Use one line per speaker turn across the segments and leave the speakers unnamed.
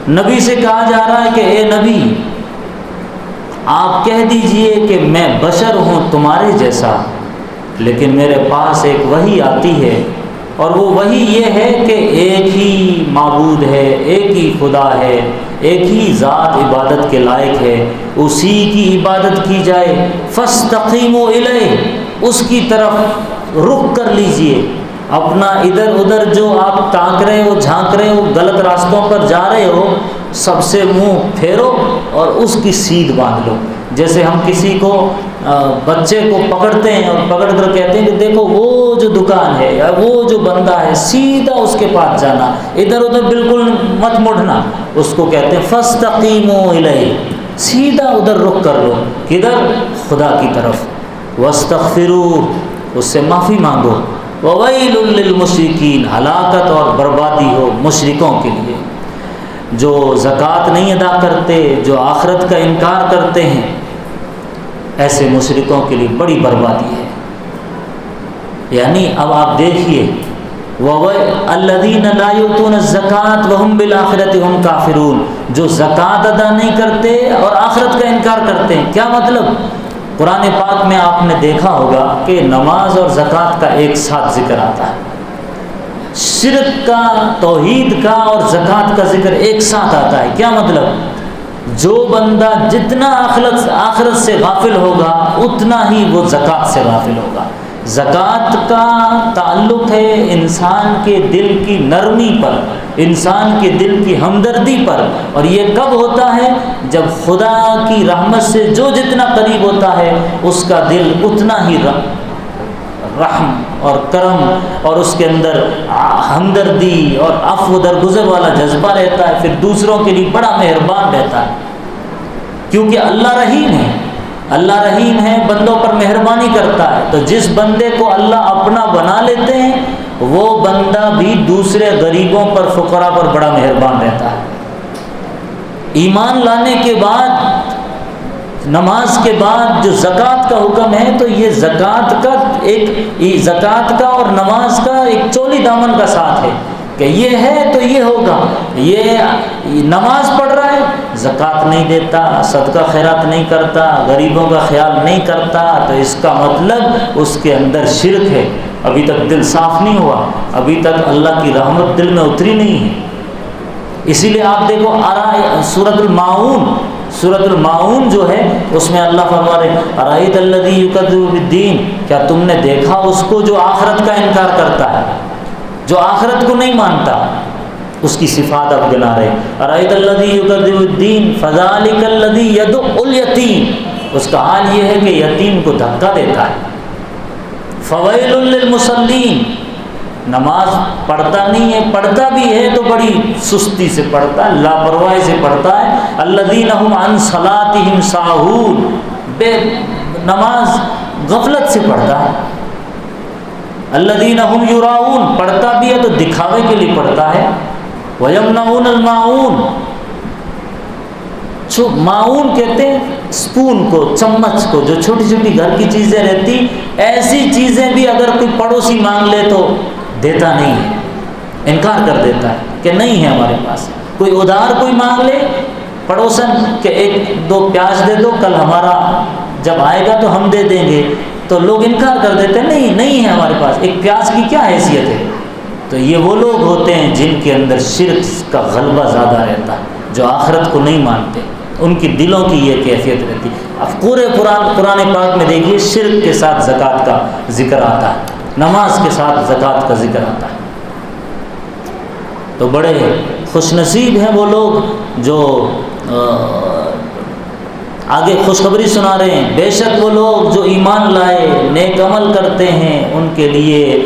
نبی سے کہا جا رہا ہے کہ اے نبی آپ کہہ دیجئے کہ میں بشر ہوں تمہارے جیسا، لیکن میرے پاس ایک وحی آتی ہے، اور وہ وحی یہ ہے کہ ایک ہی معبود ہے، ایک ہی خدا ہے، ایک ہی ذات عبادت کے لائق ہے، اسی کی عبادت کی جائے۔ فاستقیموا الیہ، اس کی طرف رخ کر لیجئے، اپنا ادھر ادھر جو آپ تاک رہے ہو، جھانک رہے ہو، غلط راستوں پر جا رہے ہو، سب سے منہ پھیرو اور اس کی سیدھ باندھ لو۔ جیسے ہم کسی کو بچے کو پکڑتے ہیں اور پکڑ کر کہتے ہیں کہ دیکھو وہ جو دکان ہے یا وہ جو بندہ ہے، سیدھا اس کے پاس جانا، ادھر ادھر بالکل مت مڑنا، اس کو کہتے ہیں فاستقیموا الیہ، سیدھا ادھر رخ کر لو، کدھر؟ خدا کی طرف۔ واستغفروہ، اس سے معافی مانگو۔ وویل للمشرکین، ہلاکت اور بربادی ہو مشرکوں کے لیے، جو زکوٰۃ نہیں ادا کرتے، جو آخرت کا انکار کرتے ہیں، ایسے مشرکوں کے لیے بڑی بربادی ہے۔ یعنی اب آپ دیکھیے، الذین لا یؤتون الزکاۃ وہم بالآخرۃ ہم کافرون، جو زکوٰۃ ادا نہیں کرتے اور آخرت کا انکار کرتے ہیں۔ کیا مطلب؟ قرآن پاک میں آپ نے دیکھا ہوگا کہ نماز اور زکوٰۃ کا ایک ساتھ ذکر آتا ہے، شرک کا، توحید کا اور زکوٰۃ کا ذکر ایک ساتھ آتا ہے۔ کیا مطلب؟ جو بندہ جتنا آخرت سے غافل ہوگا اتنا ہی وہ زکوٰۃ سے غافل ہوگا۔ زکوٰۃ کا تعلق ہے انسان کے دل کی نرمی پر، انسان کے دل کی ہمدردی پر، اور یہ کب ہوتا ہے؟ جب خدا کی رحمت سے جو جتنا قریب ہوتا ہے اس کا دل اتنا ہی رحم اور کرم اور اس کے اندر ہمدردی اور عفو درگزر والا جذبہ رہتا ہے، پھر دوسروں کے لیے بڑا مہربان رہتا ہے، کیونکہ اللہ رحیم ہے۔ اللہ رحیم ہے، بندوں پر مہربانی کرتا ہے، تو جس بندے کو اللہ اپنا بنا لیتے ہیں وہ بندہ بھی دوسرے غریبوں پر، فقراء پر بڑا مہربان رہتا ہے۔ ایمان لانے کے بعد، نماز کے بعد جو زکوٰۃ کا حکم ہے، تو یہ زکوٰۃ کا اور نماز کا ایک چولی دامن کا ساتھ ہے کہ یہ ہے تو یہ ہوگا۔ یہ نماز پڑھ رہا ہے، زکوٰۃ نہیں دیتا، صدقہ خیرات نہیں کرتا، غریبوں کا خیال نہیں کرتا، تو اس کا مطلب اس کے اندر شرک ہے، ابھی تک دل صاف نہیں ہوا، ابھی تک اللہ کی رحمت دل میں اتری نہیں ہے۔ اسی لیے آپ دیکھو سورۃ الماعون جو ہے، اس میں اللہ فرما رہے ارأیت الذی یکذب بالدین، کیا تم نے دیکھا اس کو جو آخرت کا انکار کرتا ہے، جو آخرت کو نہیں مانتا؟ اس کی صفات اب گنا رہے، ارأیت الذی یکذب بالدین فذلک الذی یدع الیتیم، اس کا حال یہ ہے کہ یتیم کو دھکا دیتا ہے۔ فویل للمصلین، نماز پڑھتا نہیں ہے، پڑھتا بھی ہے تو بڑی سستی سے پڑھتا ہے، لاپرواہی سے پڑھتا ہے۔ الذین هم عن صلاتهم ساہون، بے نماز غفلت سے پڑھتا ہے۔ الذین هم یراؤون، پڑھتا بھی ہے تو دکھاوے کے لیے پڑھتا ہے۔ ویمنعون الماعون، معاون کہتے ہیں اسپون کو، چمچ کو، جو چھوٹی چھوٹی گھر کی چیزیں رہتی، ایسی چیزیں بھی اگر کوئی پڑوسی مانگ لے تو دیتا نہیں ہے، انکار کر دیتا ہے کہ نہیں ہے ہمارے پاس۔ کوئی ادھار کوئی مانگ لے پڑوسن کہ ایک دو پیاز دے دو، کل ہمارا جب آئے گا تو ہم دے دیں گے، تو لوگ انکار کر دیتے ہیں، نہیں ہے ہمارے پاس، ایک پیاز کی کیا حیثیت ہے؟ تو یہ وہ لوگ ہوتے ہیں جن کے اندر شرک کا غلبہ زیادہ رہتا ہے، جو آخرت کو نہیں مانتے، ان کی دلوں کی یہ کیفیت رہتی۔ اب پورے قرآن پاک میں دیکھیے شرک کے ساتھ زکوٰۃ کا ذکر آتا ہے، نماز کے ساتھ زکوٰۃ کا ذکر آتا ہے۔ تو بڑے خوش نصیب ہیں وہ لوگ جو آگے خوشخبری سنا رہے ہیں، بے شک وہ لوگ جو ایمان لائے، نیک عمل کرتے ہیں، ان کے لیے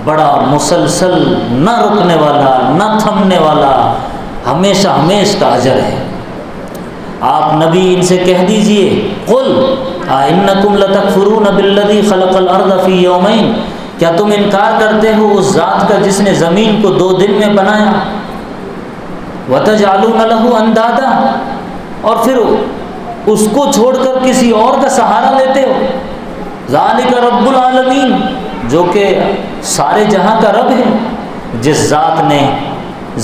بڑا مسلسل، نہ رکنے والا، نہ تھمنے والا، ہمیشہ کا اجر ہے۔ آپ نبی ان سے کہہ دیجئے، قل انکم لتکفرون بالذی خلق الارض فی یومین، کیا تم انکار کرتے ہو اس ذات کا جس نے زمین کو 2 دن میں بنایا؟ وتجعلون له اندادا، اور پھر اس کو چھوڑ کر کسی اور کا سہارا لیتے ہو۔ ذالک رب العالمین، جو کہ سارے جہاں کا رب ہے، جس ذات نے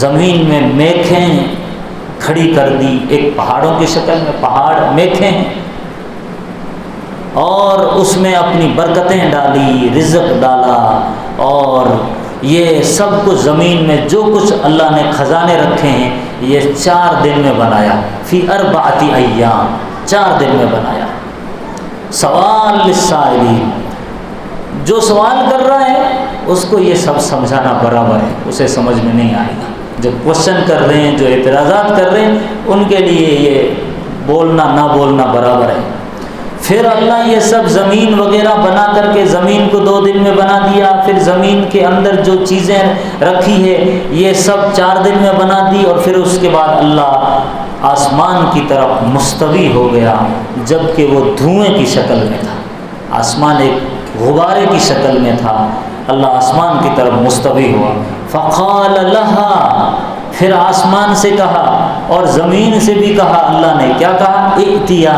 زمین میں میخیں کھڑی کر دی، ایک پہاڑوں کی شکل میں، پہاڑ میکھے ہیں، اور اس میں اپنی برکتیں ڈالی، رزق ڈالا، اور یہ سب کچھ زمین میں جو کچھ اللہ نے خزانے رکھے ہیں یہ 4 دن میں بنایا، فی 4 ایام، 4 دن میں بنایا۔ سوال للسائلین، جو سوال کر رہا ہے اس کو یہ سب سمجھانا برابر ہے، اسے سمجھ میں نہیں آئے گا۔ جو کوشچن کر رہے ہیں، جو اعتراضات کر رہے ہیں، ان کے لیے یہ بولنا نہ بولنا برابر ہے۔ پھر اللہ یہ سب زمین وغیرہ بنا کر کے زمین کو 2 دن میں بنا دیا، پھر زمین کے اندر جو چیزیں رکھی ہے یہ سب 4 دن میں بنا دی، اور پھر اس کے بعد اللہ آسمان کی طرف مستوی ہو گیا، جبکہ وہ دھوئیں کی شکل میں تھا، آسمان ایک غبارے کی شکل میں تھا، اللہ آسمان کی طرف مستوی ہوا۔ فقال لها، پھر آسمان سے کہا اور زمین سے بھی کہا، اللہ نے کیا کہا؟ ائتیا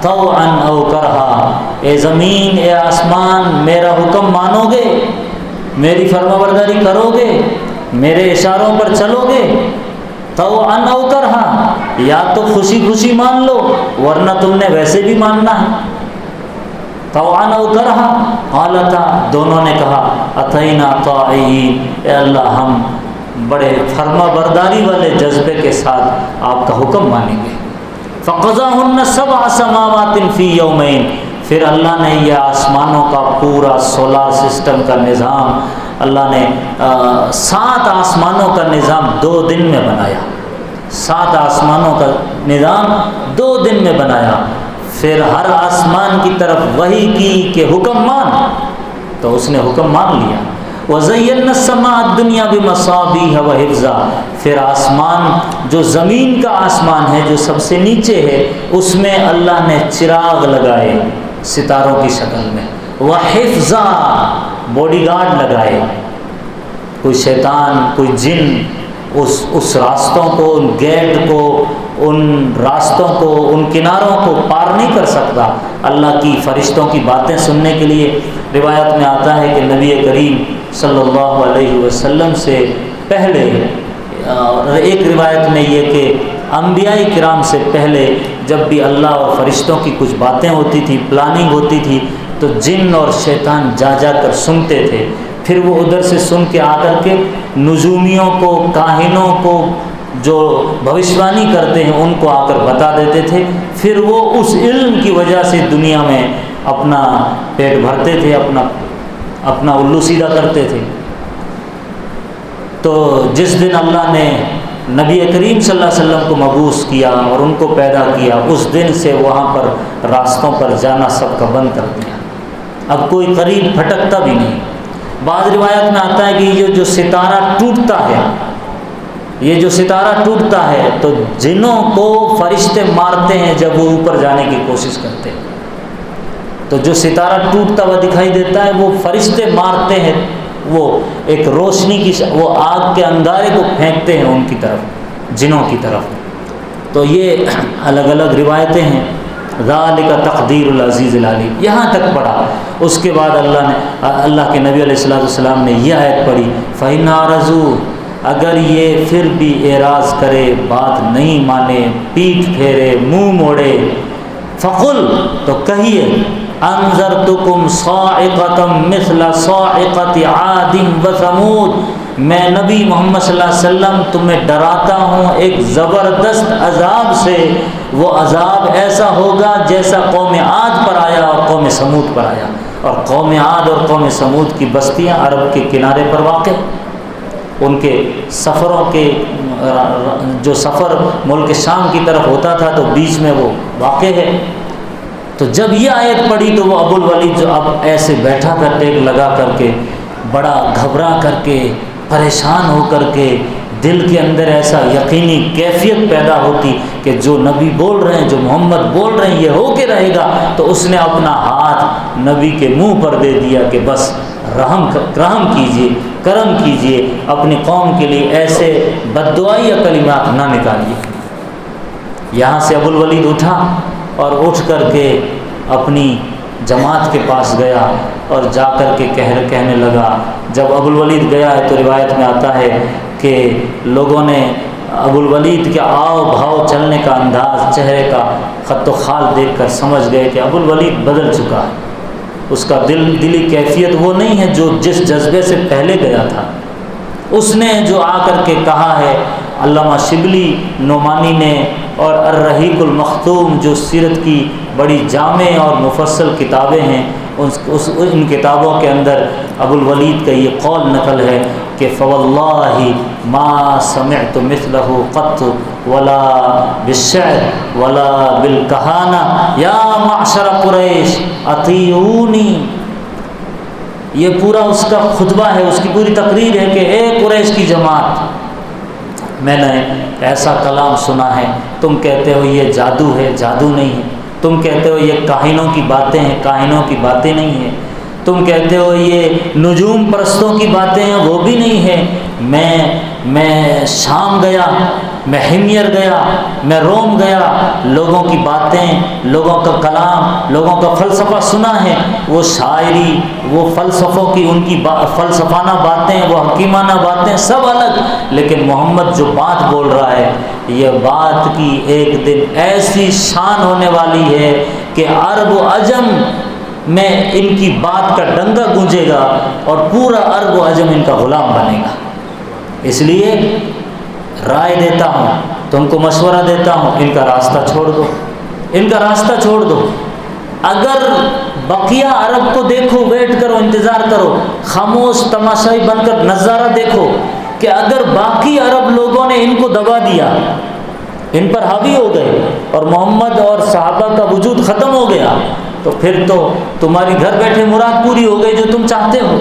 طوعا او کرہا، اے زمین اے آسمان میرا حکم مانو گے، میری فرمانبرداری کرو گے، میرے اشاروں پر چلو گے؟ طوعا او کرہا، یا تو خوشی خوشی مان لو ورنہ تم نے ویسے بھی ماننا ہے۔ طوعا او کرہا، قالتا، دونوں نے کہا، اتینا طاعین، اے اللہ ہم بڑے فرما برداری والے جذبے کے ساتھ آپ کا حکم مانیں گے۔ فقضاہن 7 سماوات فی یومین، پھر اللہ نے یہ آسمانوں کا پورا سولار سسٹم کا نظام، اللہ نے 7 آسمانوں کا نظام 2 دن میں بنایا، 7 آسمانوں کا نظام 2 دن میں بنایا۔ پھر ہر آسمان کی طرف وحی کی کہ حکم مان، تو اس نے حکم مان لیا۔ وَزَيَّنَّا السَّمَاءَ الدُّنْيَا بِمَصَابِيحَ وَحِفْظًا، پھر آسمان جو زمین کا آسمان ہے جو سب سے نیچے ہے اس میں اللہ نے چراغ لگائے ستاروں کی شکل میں، وَحِفْظًا، باڈی گارڈ لگائے، کوئی شیطان کوئی جن اس راستوں کو، ان گیٹ کو، ان راستوں کو، ان کناروں کو پار نہیں کر سکتا۔ اللہ کی فرشتوں کی باتیں سننے کے لیے روایت میں آتا ہے کہ نبی کریم صلی اللہ علیہ وسلم سے پہلے، اور ایک روایت میں یہ کہ انبیاء کرام سے پہلے جب بھی اللہ اور فرشتوں کی کچھ باتیں ہوتی تھی، پلاننگ ہوتی تھی، تو جن اور شیطان جا کر سنتے تھے، پھر وہ ادھر سے سن کے آ کر کے نجومیوں کو، کاہنوں کو، جو بھوشوانی کرتے ہیں ان کو آ کر بتا دیتے تھے، پھر وہ اس علم کی وجہ سے دنیا میں اپنا پیٹ بھرتے تھے، اپنا الو سیدھا کرتے تھے۔ تو جس دن اللہ نے نبی کریم صلی اللہ علیہ وسلم کو مبعوث کیا اور ان کو پیدا کیا، اس دن سے وہاں پر راستوں پر جانا سب کا بند کر دیا، اب کوئی قریب پھٹکتا بھی نہیں۔ بعض روایت میں آتا ہے کہ یہ جو ستارہ ٹوٹتا ہے، یہ جو ستارہ ٹوٹتا ہے تو جنوں کو فرشتے مارتے ہیں جب وہ اوپر جانے کی کوشش کرتے ہیں، تو جو ستارہ ٹوٹتا ہوا دکھائی دیتا ہے وہ فرشتے مارتے ہیں، وہ ایک روشنی کی وہ آگ کے انگارے کو پھینکتے ہیں ان کی طرف، جنوں کی طرف۔ تو یہ الگ الگ روایتیں ہیں۔ ذالک تقدیر العزیز العلیم، یہاں تک پڑھا۔ اس کے بعد اللہ کے نبی علیہ السلام نے یہ آیت پڑھی، فَإِنْ عَرَضُوا، اگر یہ پھر بھی اعراض کرے، بات نہیں مانے، پیٹھ پھیرے، منہ موڑے، فقل، تو کہیے، انذرتکم صاعقۃ مثل صاعقۃ عاد وثمود، میں نبی محمد صلی اللہ علیہ وسلم تمہیں ڈراتا ہوں ایک زبردست عذاب سے، وہ عذاب ایسا ہوگا جیسا قوم عاد پر آیا اور قوم سمود پر آیا۔ اور قوم عاد اور قوم سمود کی بستیاں عرب کے کنارے پر واقع، ان کے سفروں کے جو سفر ملک شام کی طرف ہوتا تھا تو بیچ میں وہ واقع ہے۔ تو جب یہ آیت پڑھی تو وہ ابو الولید جو اب ایسے بیٹھا کر ٹیک لگا کر کے، بڑا گھبرا کر کے، پریشان ہو کر کے، دل کے اندر ایسا یقینی کیفیت پیدا ہوتی کہ جو نبی بول رہے ہیں، جو محمد بول رہے ہیں، یہ ہو کے رہے گا، تو اس نے اپنا ہاتھ نبی کے منہ پر دے دیا کہ بس رحم کیجئے، کرم کیجئے، اپنی قوم کے لیے ایسے بددعائی یا کلمات نہ نکالیے۔ یہاں سے ابو الولید اٹھا اور اٹھ کر کے اپنی جماعت کے پاس گیا اور جا کر کے کہنے لگا۔ جب ابو الولید گیا ہے تو روایت میں آتا ہے کہ لوگوں نے ابو الولید کے آؤ بھاؤ چلنے کا انداز، چہرے کا خط و خال دیکھ کر سمجھ گئے کہ ابو الولید بدل چکا ہے، اس کا دلی کیفیت وہ نہیں ہے جو جس جذبے سے پہلے گیا تھا۔ اس نے جو آ کر کے کہا ہے، علامہ شبلی نعمانی نے اور الرحیق المختوم جو سیرت کی بڑی جامع اور مفصل کتابیں ہیں، ان کتابوں کے اندر ابو الولید کا یہ قول نقل ہے کہ فواللہ ما سمعت مثلہ قط ولا بالشعر ولا بالکہانہ یا معشر قریش اطیعونی۔ یہ پورا اس کا خطبہ ہے، اس کی پوری تقریر ہے کہ اے قریش کی جماعت، میں نے ایسا کلام سنا ہے، تم کہتے ہو یہ جادو ہے، جادو نہیں ہے، تم کہتے ہو یہ کاہنوں کی باتیں ہیں، کاہنوں کی باتیں نہیں ہیں، تم کہتے ہو یہ نجوم پرستوں کی باتیں ہیں، وہ بھی نہیں ہے۔ میں شام گیا، میں حمیر گیا، میں روم گیا، لوگوں کی باتیں، لوگوں کا کلام، لوگوں کا فلسفہ سنا ہے، وہ شاعری، وہ فلسفوں کی ان کی فلسفانہ باتیں، وہ حکیمانہ باتیں سب الگ، لیکن محمد جو بات بول رہا ہے یہ بات کی ایک دن ایسی شان ہونے والی ہے کہ عرب و عجم میں ان کی بات کا ڈنگا گونجے گا اور پورا عرب و عجم ان کا غلام بنے گا۔ اس لیے رائے دیتا ہوں، تم کو مشورہ دیتا ہوں، ان کا راستہ چھوڑ دو، ان کا راستہ چھوڑ دو۔ اگر بقیہ عرب کو دیکھو، ویٹ کرو، انتظار کرو، خاموش تماشائی بن کر نظارہ دیکھو کہ اگر باقی عرب لوگوں نے ان کو دبا دیا، ان پر حاوی ہو گئے اور محمد اور صحابہ کا وجود ختم ہو گیا، تو پھر تو تمہاری گھر بیٹھے مراد پوری ہو گئی جو تم چاہتے ہو۔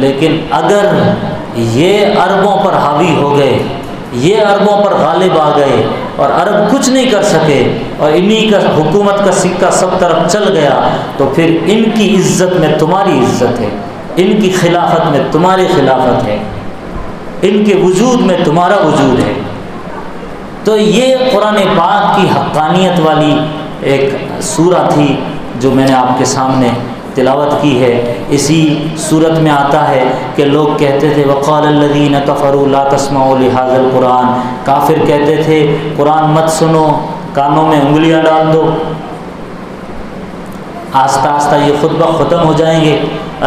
لیکن اگر یہ عربوں پر حاوی ہو گئے، یہ عربوں پر غالب آ گئے اور عرب کچھ نہیں کر سکے اور انہی کا حکومت کا سکہ سب طرف چل گیا، تو پھر ان کی عزت میں تمہاری عزت ہے، ان کی خلافت میں تمہاری خلافت ہے، ان کے وجود میں تمہارا وجود ہے۔ تو یہ قرآن پاک کی حقانیت والی ایک سورہ تھی جو میں نے آپ کے سامنے تلاوت کی ہے۔ اسی صورت میں آتا ہے کہ لوگ کہتے تھے وقال الذین کفروا لا تسمعوا لهذا القرآن، کافر کہتے تھے قرآن مت سنو، کانوں میں انگلیاں ڈال دو۔ آہستہ آہستہ یہ خطبہ ختم ہو جائیں گے۔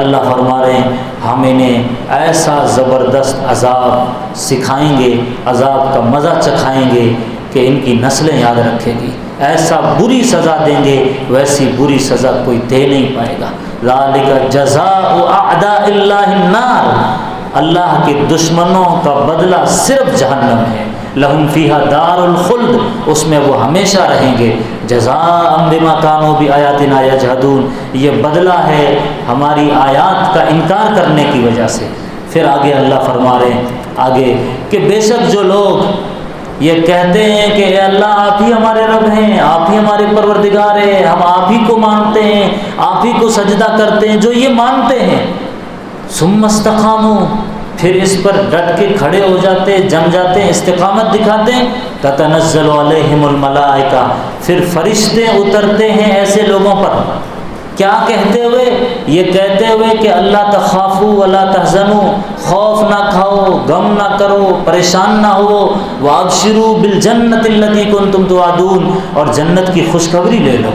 اللہ فرما رہے ہیں ہم انہیں ایسا زبردست عذاب سکھائیں گے، عذاب کا مزہ چکھائیں گے کہ ان کی نسلیں یاد رکھے گی، ایسا بری سزا دیں گے ویسی بری سزا کوئی دے نہیں پائے گا۔ ذالک جزاء اعداء اللہ النار، اللہ کے دشمنوں کا بدلہ صرف جہنم ہے۔ لہم فیہا دار الخلد، اس میں وہ ہمیشہ رہیں گے۔ جزاء بما کانوا بآیاتنا یجحدون، یہ بدلہ ہے ہماری آیات کا انکار کرنے کی وجہ سے۔ پھر آگے اللہ فرما رہے ہیں آگے کہ بے شک جو لوگ یہ کہتے ہیں کہ اے اللہ آپ ہی ہمارے رب ہیں، آپ ہی ہمارے پروردگار ہیں، ہم آپ ہی کو مانتے ہیں، آپ ہی کو سجدہ کرتے ہیں، جو یہ مانتے ہیں ثم استقاموا، پھر اس پر ڈٹ کے کھڑے ہو جاتے، جم جاتے ہیں، استقامت دکھاتے ہیں، تتنزل علیہم الملائکہ، پھر فرشتے اترتے ہیں ایسے لوگوں پر۔ کیا کہتے ہوئے؟ یہ کہتے ہوئے کہ اللہ تخافوا ولا تحزنوا، خوف نہ کھاؤ، غم نہ کرو، پریشان نہ ہو، وابشروا بالجنۃ التي کنتم توعدون، اور جنت کی خوشخبری لے لو۔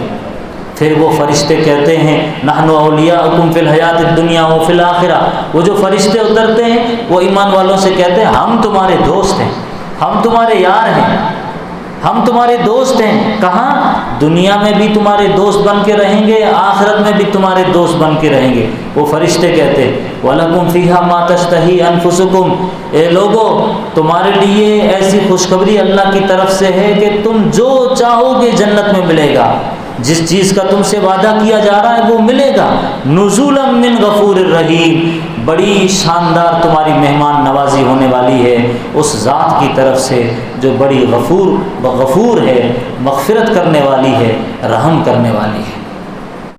پھر وہ فرشتے کہتے ہیں نحن اولیاؤکم فی الحیات الدنیا وفی الآخرہ، وہ جو فرشتے اترتے ہیں وہ ایمان والوں سے کہتے ہیں ہم تمہارے دوست ہیں، ہم تمہارے یار ہیں، ہم تمہارے دوست ہیں۔ کہاں؟ دنیا میں بھی تمہارے دوست بن کے رہیں گے، آخرت میں بھی تمہارے دوست بن کے رہیں گے۔ وہ فرشتے کہتے وَلَكُمْ فِيهَا مَا تَشْتَهِي أَنفُسُكُمْ، اے لوگو تمہارے لیے ایسی خوشخبری اللہ کی طرف سے ہے کہ تم جو چاہو گے جنت میں ملے گا، جس چیز کا تم سے وعدہ کیا جا رہا ہے وہ ملے گا۔ نزولا من غفور الرحیم، بڑی شاندار تمہاری مہمان نوازی ہونے والی ہے اس ذات کی طرف سے جو بڑی غفور ہے، مغفرت کرنے والی ہے، رحم کرنے والی ہے۔